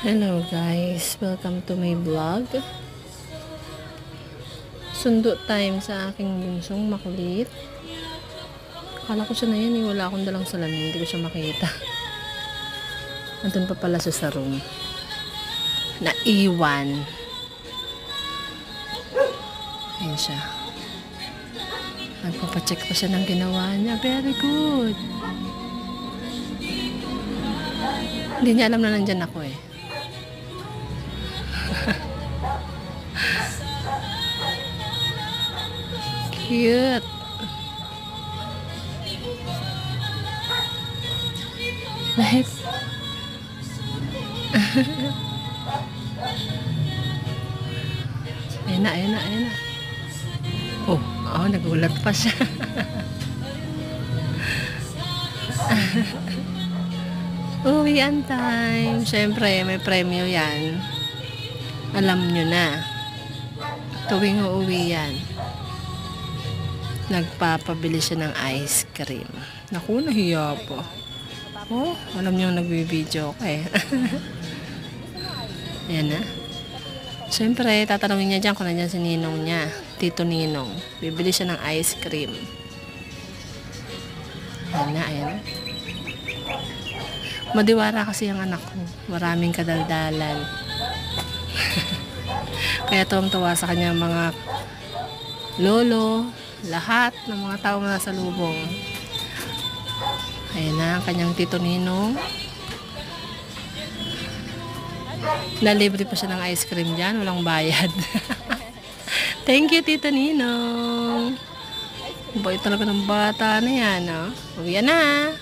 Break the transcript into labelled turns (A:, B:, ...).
A: Hello guys, welcome to my vlog. Sundo time sa aking bunsong makulit. Akala ko siya na yan eh, wala akong dalang salamin, hindi ko siya makita. Nandun pa pala siya sa room. Naiwan. Ayan siya. Nagpapacheck pa siya ng ginawa niya. Very good. Hindi niya alam na nandyan ako eh. Cute. Lahit. Ayun na. Oh, nagulat pa siya. Uwian time. Siyempre, may premyo yan. Alam nyo na. Tuwing uuwi yan, nagpapabili siya ng ice cream. Naku, nahiya po. Oh, alam nyo nagbibideo ka eh. Ayan na. Siyempre, tatanungin niya dyan kung nandiyan si Ninong niya. Tito Ninong. Bibili siya ng ice cream. Ayan na. Madiwara kasi ang anak ko. Maraming kadaldalan. Kaya tuwang-tuwa sa kanya mga lolo, lahat ng mga taong nasa lubong. Ayan na ang kanyang Tito Ninong. Nalibre pa siya ng ice cream dyan, walang bayad. Thank you, Tito Ninong. Bait talaga ng bata na yan, oh. Uwian na.